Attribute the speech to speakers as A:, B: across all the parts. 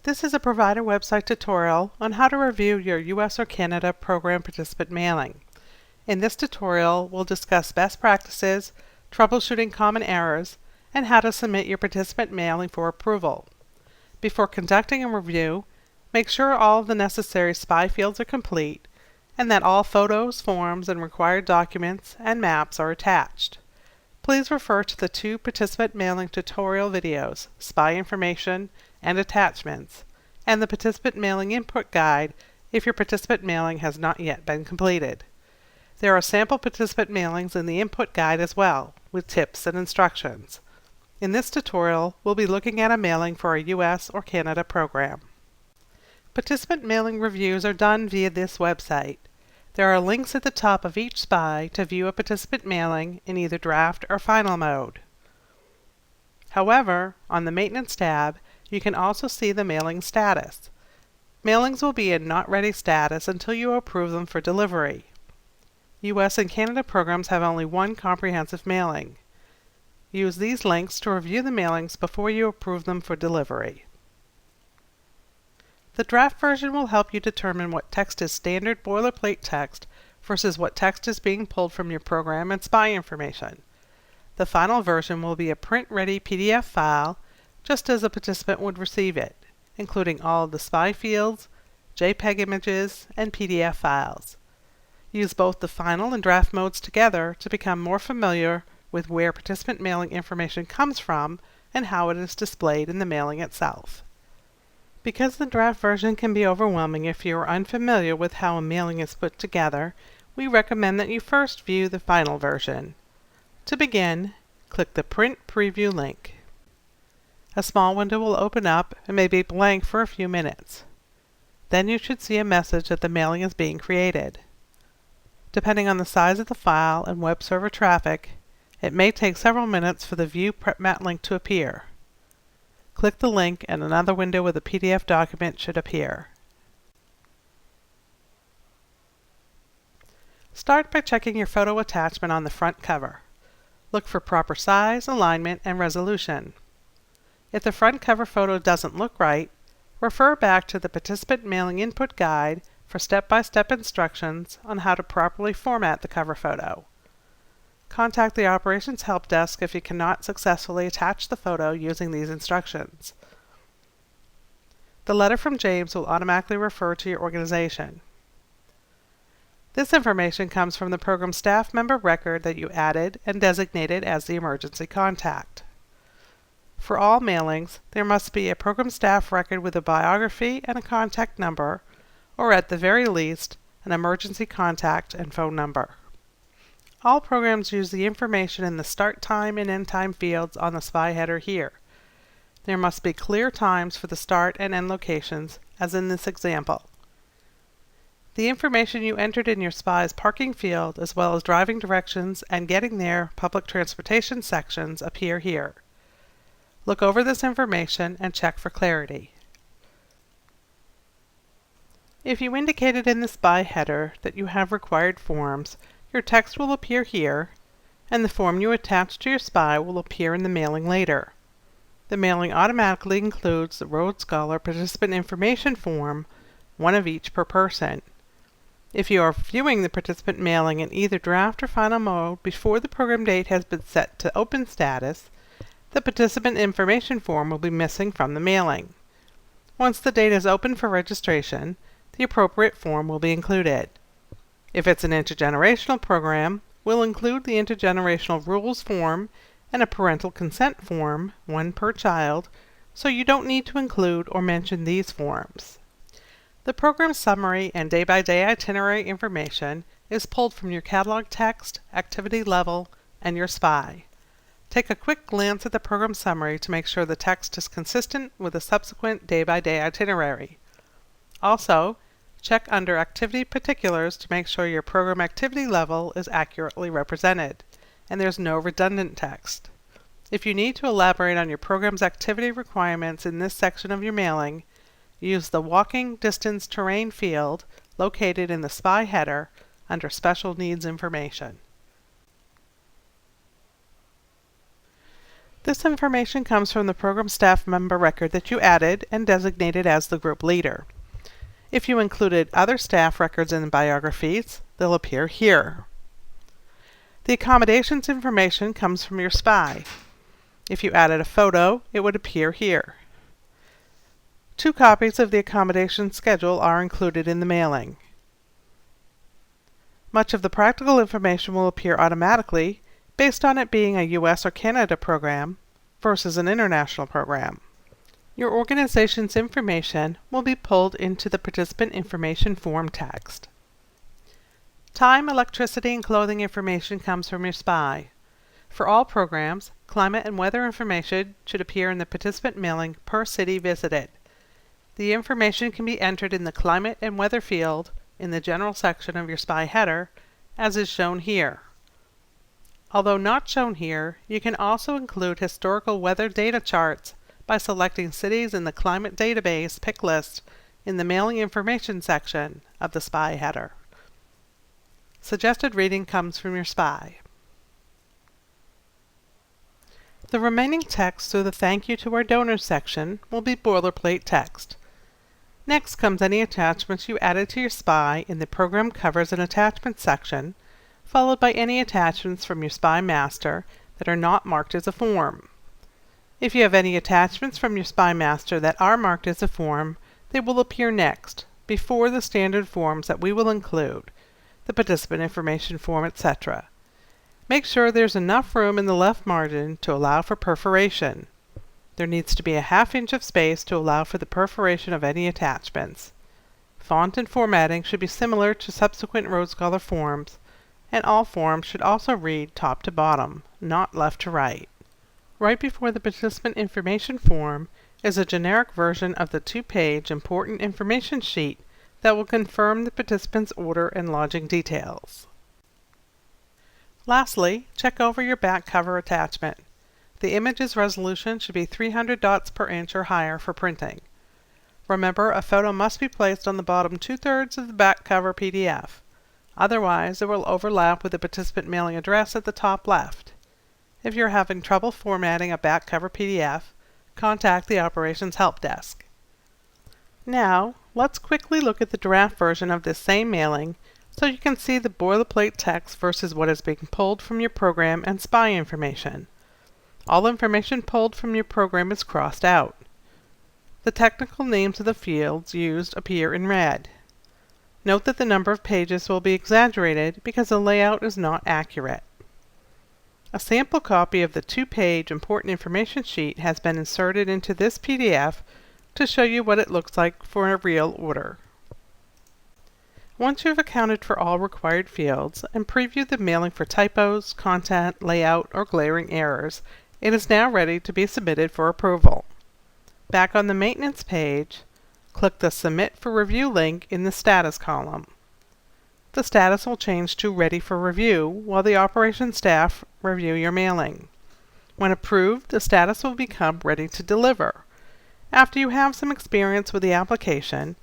A: This is a provider website tutorial on how to review your U.S. or Canada program participant mailing. In this tutorial, we'll discuss best practices, troubleshooting common errors, and how to submit your participant mailing for approval. Before conducting a review, make sure all of the necessary SPI fields are complete and that all photos, forms, and required documents and maps are attached. Please refer to the 2 participant mailing tutorial videos, SPI Information and Attachments, and the Participant Mailing Input Guide if your participant mailing has not yet been completed. There are sample participant mailings in the Input Guide as well, with tips and instructions. In this tutorial, we'll be looking at a mailing for a U.S. or Canada program. Participant mailing reviews are done via this website. There are links at the top of each SPI to view a participant mailing in either draft or final mode. However, on the Maintenance tab, you can also see the mailing status. Mailings will be in Not Ready status until you approve them for delivery. U.S. and Canada programs have only one comprehensive mailing. Use these links to review the mailings before you approve them for delivery. The draft version will help you determine what text is standard boilerplate text versus what text is being pulled from your program and SPI information. The final version will be a print-ready PDF file, just as a participant would receive it, including all of the SPI fields, JPEG images, and PDF files. Use both the final and draft modes together to become more familiar with where participant mailing information comes from and how it is displayed in the mailing itself. Because the draft version can be overwhelming if you are unfamiliar with how a mailing is put together, we recommend that you first view the final version. To begin, click the Print Preview link. A small window will open up and may be blank for a few minutes. Then you should see a message that the mailing is being created. Depending on the size of the file and web server traffic, it may take several minutes for the View PrepMat link to appear. Click the link and another window with a PDF document should appear. Start by checking your photo attachment on the front cover. Look for proper size, alignment, and resolution. If the front cover photo doesn't look right, refer back to the Participant Mailing Input Guide for step-by-step instructions on how to properly format the cover photo. Contact the Operations Help Desk if you cannot successfully attach the photo using these instructions. The letter from James will automatically refer to your organization. This information comes from the program staff member record that you added and designated as the emergency contact. For all mailings, there must be a program staff record with a biography and a contact number, or at the very least, an emergency contact and phone number. All programs use the information in the start time and end time fields on the SPI header here. There must be clear times for the start and end locations, as in this example. The information you entered in your SPI's parking field, as well as driving directions and getting there public transportation sections, appear here. Look over this information and check for clarity. If you indicated in the SPI header that you have required forms, your text will appear here, and the form you attach to your SPI will appear in the mailing later. The mailing automatically includes the Rhodes Scholar Participant Information Form, one of each per person. If you are viewing the participant mailing in either draft or final mode before the program date has been set to open status, the Participant Information Form will be missing from the mailing. Once the date is open for registration, the appropriate form will be included. If it's an intergenerational program, we'll include the intergenerational rules form and a parental consent form, one per child, so you don't need to include or mention these forms. The program summary and day-by-day itinerary information is pulled from your catalog text, activity level, and your SPI. Take a quick glance at the program summary to make sure the text is consistent with the subsequent day-by-day itinerary. Also, check under Activity Particulars to make sure your program activity level is accurately represented, and there's no redundant text. If you need to elaborate on your program's activity requirements in this section of your mailing, use the Walking Distance Terrain field located in the SPI header under Special Needs Information. This information comes from the program staff member record that you added and designated as the group leader. If you included other staff records in the biographies, they'll appear here. The accommodations information comes from your SPI. If you added a photo, it would appear here. 2 copies of the accommodation schedule are included in the mailing. Much of the practical information will appear automatically based on it being a US or Canada program versus an international program. Your organization's information will be pulled into the participant information form text. Time, electricity, and clothing information comes from your SPI. For all programs, climate and weather information should appear in the participant mailing per city visited. The information can be entered in the climate and weather field in the general section of your SPI header, as is shown here. Although not shown here, you can also include historical weather data charts by selecting cities in the climate database pick list in the mailing information section of the SPI header. Suggested reading comes from your SPI. The remaining text through the Thank You to Our Donors section will be boilerplate text. Next comes any attachments you added to your SPI in the Program Covers and Attachments section, followed by any attachments from your SPI master that are not marked as a form. If you have any attachments from your SPI master that are marked as a form, they will appear next, before the standard forms that we will include, the participant information form, etc. Make sure there's enough room in the left margin to allow for perforation. There needs to be a ½ inch of space to allow for the perforation of any attachments. Font and formatting should be similar to subsequent Road Scholar forms, and all forms should also read top to bottom, not left to right. Right before the participant information form is a generic version of the 2-page important information sheet that will confirm the participant's order and lodging details. Lastly, check over your back cover attachment. The image's resolution should be 300 dots per inch or higher for printing. Remember, a photo must be placed on the bottom 2/3 of the back cover PDF. Otherwise, it will overlap with the participant mailing address at the top left. If you're having trouble formatting a back cover PDF, contact the Operations Help Desk. Now, let's quickly look at the draft version of this same mailing so you can see the boilerplate text versus what is being pulled from your program and SPI information. All information pulled from your program is crossed out. The technical names of the fields used appear in red. Note that the number of pages will be exaggerated because the layout is not accurate. A sample copy of the 2-page important information sheet has been inserted into this PDF to show you what it looks like for a real order. Once you've accounted for all required fields and previewed the mailing for typos, content, layout, or glaring errors, it is now ready to be submitted for approval. Back on the Maintenance page, click the Submit for Review link in the Status column. The status will change to Ready for Review while the operations staff review your mailing. When approved, the status will become Ready to Deliver. After you have some experience with the application,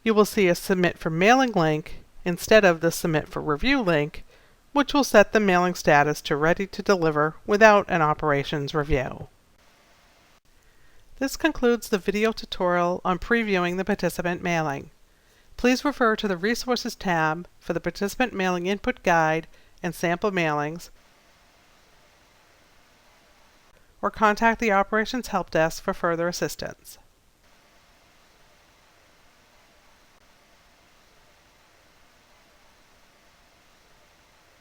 A: you will see a Submit for Mailing link instead of the Submit for Review link, which will set the mailing status to Ready to Deliver without an operations review. This concludes the video tutorial on previewing the participant mailing. Please refer to the Resources tab for the Participant Mailing Input Guide and sample mailings, or contact the Operations Help Desk for further assistance.